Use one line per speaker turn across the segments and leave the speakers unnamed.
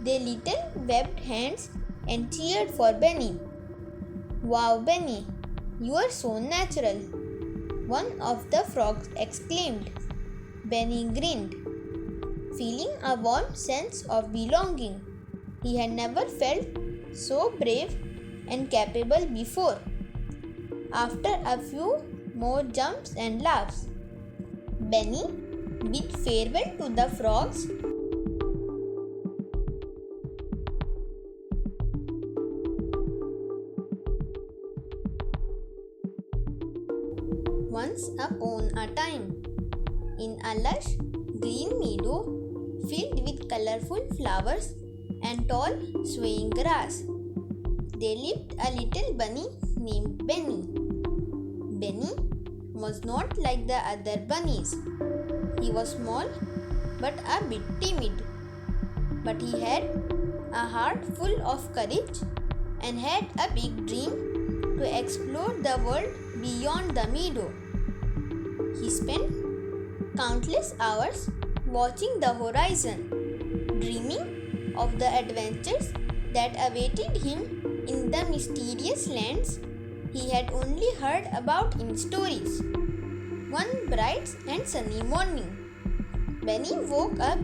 their little webbed hands and cheered for Benny. "Wow, Benny, you are so natural," one of the frogs exclaimed. Benny grinned, feeling a warm sense of belonging. He had never felt so brave and capable before. After a few more jumps and laughs, Benny bid farewell to the frogs once upon a time, in a lush green meadow filled with colorful flowers and tall swaying grass, there lived a little bunny named Benny. Benny was not like the other bunnies. He was small but a bit timid. But he had a heart full of courage and had a big dream to explore the world beyond the meadow. He spent countless hours watching the horizon, dreaming of the adventures that awaited him in the mysterious lands he had only heard about in stories. One bright and sunny morning, Benny woke up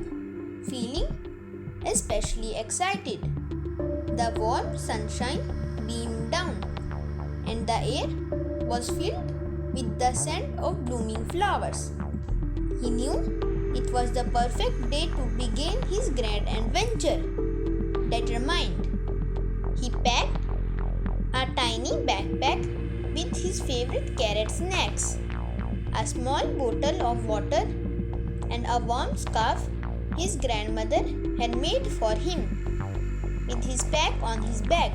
feeling especially excited. The warm sunshine beamed down, and the air was filled with the scent of blooming flowers. He knew it was the perfect day to begin his grand adventure. Determined, he packed a tiny backpack with his favorite carrot snacks, a small bottle of water, and a warm scarf his grandmother had made for him. With his pack on his back,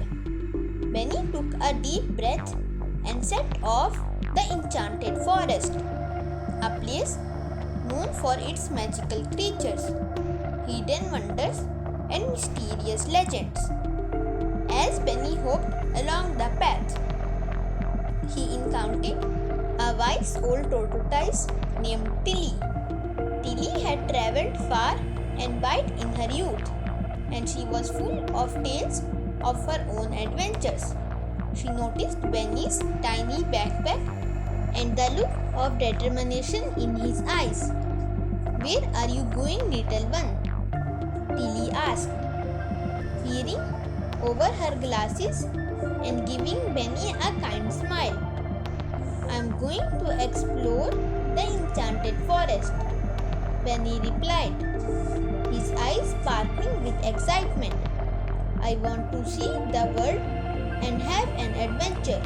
Benny took a deep breath and set off the Enchanted Forest, a place known for its magical creatures, hidden wonders, and mysterious legends. As Benny hopped along the path, he encountered a wise old tortoise named Tilly. Tilly had travelled far and wide in her youth, and she was full of tales of her own adventures. She noticed Benny's tiny backpack and the look of determination in his eyes. "Where are you going, little one?" Tilly asked, peering over her glasses and giving Benny a kind smile. "I'm going to explore the Enchanted Forest," Benny replied, his eyes sparkling with excitement. "I want to see the world and have an adventure."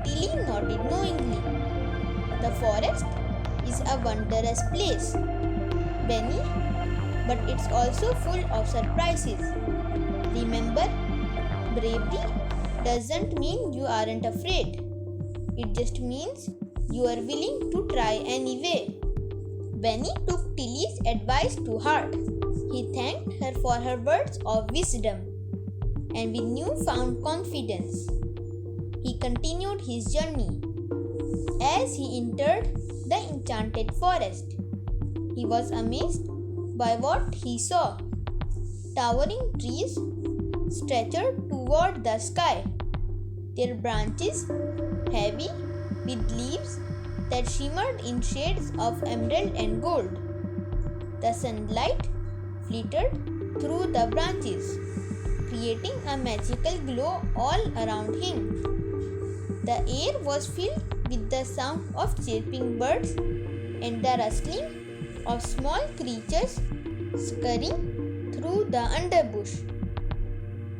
Tilly nodded knowingly. "The forest is a wondrous place, Benny, but it's also full of surprises. Remember, bravery doesn't mean you aren't afraid. It just means you are willing to try anyway." Benny took Tilly's advice to heart. He thanked her for her words of wisdom, and with newfound confidence, he continued his journey. As he entered the Enchanted Forest, he was amazed by what he saw. Towering trees stretched toward the sky, their branches heavy with leaves that shimmered in shades of emerald and gold. The sunlight flitted through the branches, creating a magical glow all around him. The air was filled with the sound of chirping birds and the rustling of small creatures scurrying through the underbush.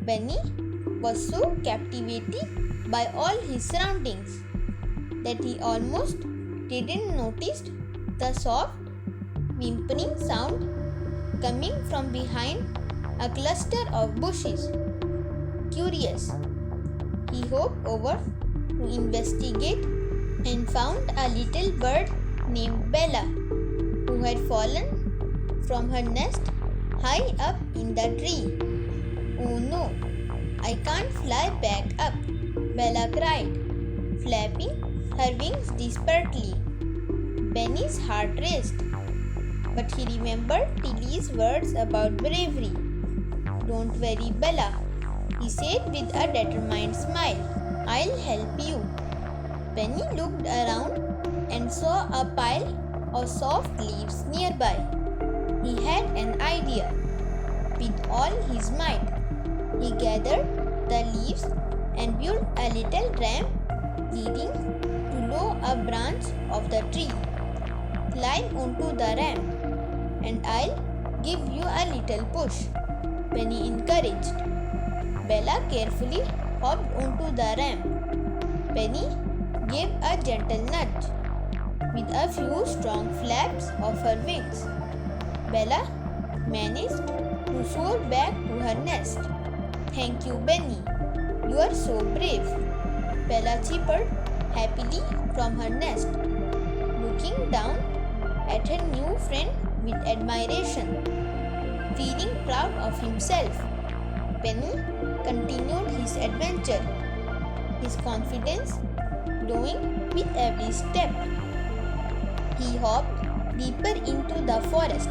Benny was so captivated by all his surroundings that he almost didn't notice the soft, whimpering sound coming from behind a cluster of bushes. Curious, he hopped over to investigate and found a little bird named Bella, who had fallen from her nest high up in the tree. "Oh no, I can't fly back up," Bella cried, flapping her wings desperately. Benny's heart raced, but he remembered Tilly's words about bravery. Don't worry, Bella, he said with a determined smile. I'll help you. Benny looked around and saw a pile of soft leaves nearby. He had an idea. With all his might, he gathered the leaves and built a little ramp leading below a branch of the tree. Climb onto the ramp and I'll give you a little push, Benny encouraged. Bella carefully hopped onto the ramp. Benny gave a gentle nudge with a few strong flaps of her wings. Bella managed to soar back to her nest. Thank you, Benny. You are so brave. Bella chirped happily from her nest, looking down at her new friend with admiration. Feeling proud of himself, Benny continued his adventure, his confidence growing with every step. He hopped deeper into the forest,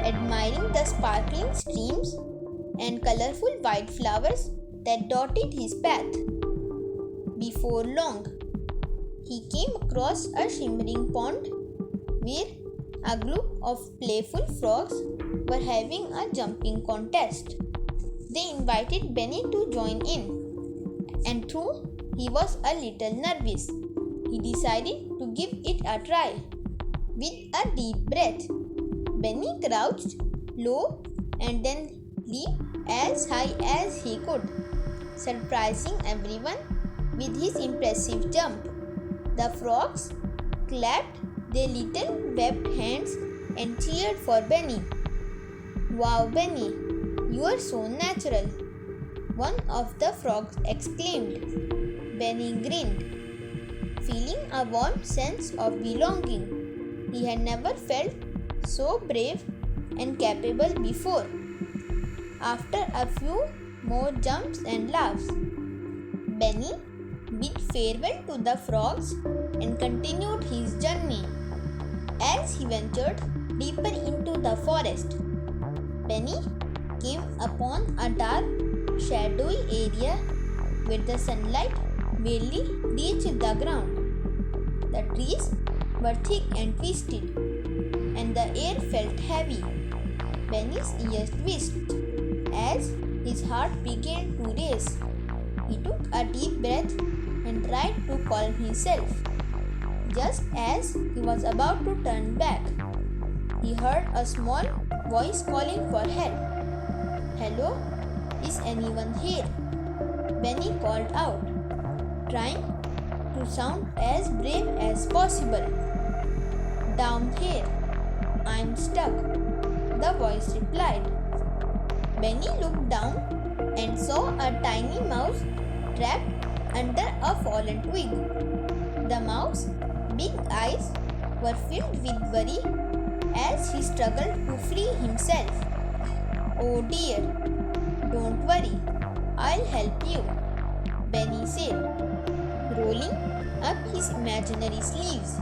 admiring the sparkling streams and colorful white flowers that dotted his path. Before long, he came across a shimmering pond where a group of playful frogs were having a jumping contest. They invited Benny to join in, and though he was a little nervous, he decided to give it a try. With a deep breath, Benny crouched low and then leaped as high as he could, surprising everyone with his impressive jump. The frogs clapped their little webbed hands and cheered for Benny. Wow, Benny, you are so natural, one of the frogs exclaimed. Benny grinned, feeling a warm sense of belonging. He had never felt so brave and capable before. After a few more jumps and laughs, Benny bid farewell to the frogs and continued his journey. As he ventured deeper into the forest, Benny came upon a dark, shadowy area where the sunlight barely reached the ground. The trees were thick and twisted, and the air felt heavy. Benny's ears twitched as his heart began to race. He took a deep breath and tried to calm himself. Just as he was about to turn back, he heard a small voice calling for help. Hello? Is anyone here? Benny called out, trying to sound as brave as possible. Down here. I'm stuck, the voice replied. Benny looked down and saw a tiny mouse trapped under a fallen twig. The mouse's big eyes were filled with worry as he struggled to free himself. Oh dear, don't worry, I'll help you, Benny said, rolling up his imaginary sleeves.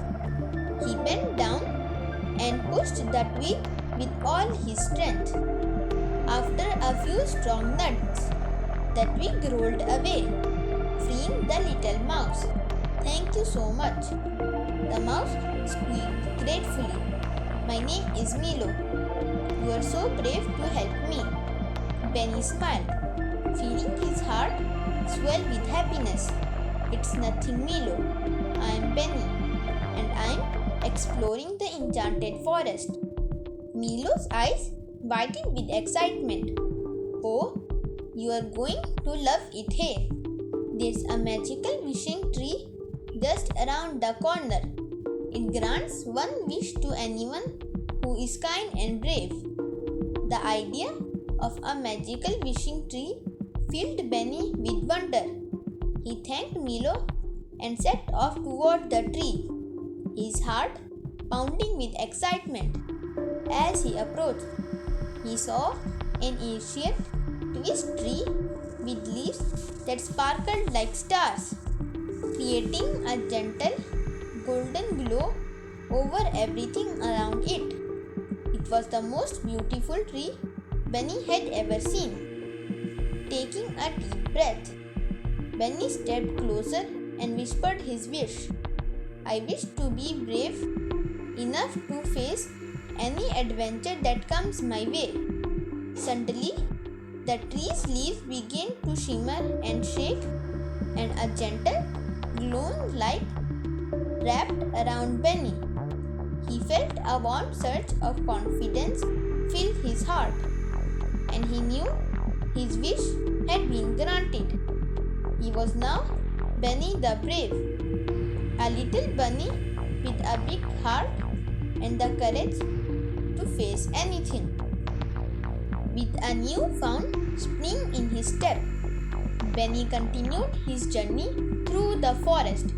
He bent down and pushed the twig with all his strength. After a few strong nuts, the twig rolled away, freeing the little mouse. Thank you so much. The mouse squeaked gratefully. My name is Milo. You are so brave to help me. Benny smiled, feeling his heart swell with happiness. It's nothing, Milo. I am Benny, and I am exploring the Enchanted Forest. Milo's eyes widened with excitement. Oh, you are going to love it here. There's a magical wishing tree just around the corner. It grants one wish to anyone who is kind and brave. The idea of a magical wishing tree filled Benny with wonder. He thanked Milo and set off toward the tree, his heart pounding with excitement. As he approached, he saw an ancient twist tree with leaves that sparkled like stars, creating a gentle golden glow over everything around it. It was the most beautiful tree Benny had ever seen. taking a deep breath. Benny stepped closer and whispered his wish. I wish to be brave enough to face any adventure that comes my way. Suddenly, the tree's leaves began to shimmer and shake, and a gentle, glowing light wrapped around Benny. He felt a warm surge of confidence fill his heart, and he knew his wish had been granted. He was now Benny the Brave, a little bunny with a big heart and the courage to face anything. With a newfound spring in his step, Benny continued his journey through the forest,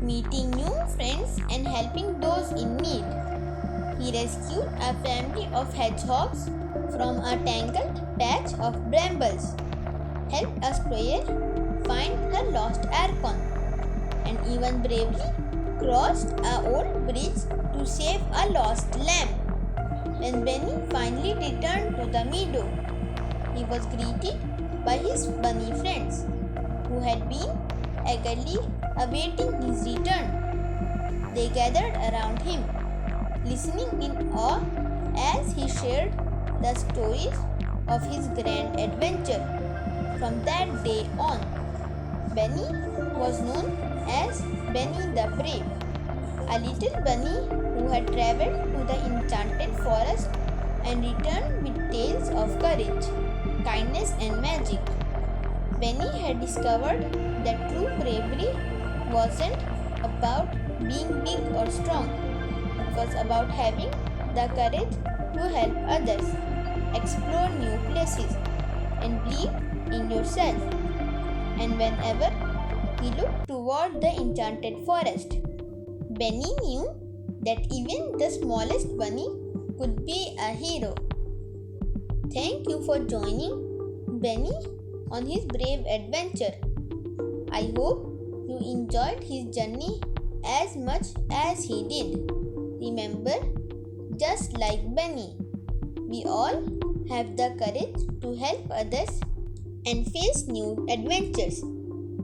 meeting new friends and helping those in need. He rescued a family of hedgehogs from a tangled patch of brambles, helped a squirrel find her lost acorn, and even bravely crossed an old bridge to save a lost lamb. When Benny finally returned to the meadow, he was greeted by his bunny friends, who had been eagerly awaiting his return. They gathered around him, listening in awe as he shared the stories of his grand adventure. From that day on, Benny was known as Benny the Brave, a little bunny who had traveled to the Enchanted Forest and returned with tales of courage, kindness, and magic. Benny had discovered that true bravery wasn't about being big or strong. It was about having the courage to help others, explore new places, and believe in yourself. And whenever he looked toward the Enchanted Forest, Benny knew that even the smallest bunny could be a hero. Thank you for joining Benny on his brave adventure. I hope you enjoyed his journey as much as he did. Remember, just like Benny, we all have the courage to help others and face new adventures,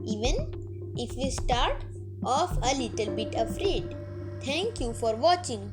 even if we start off a little bit afraid. Thank you for watching.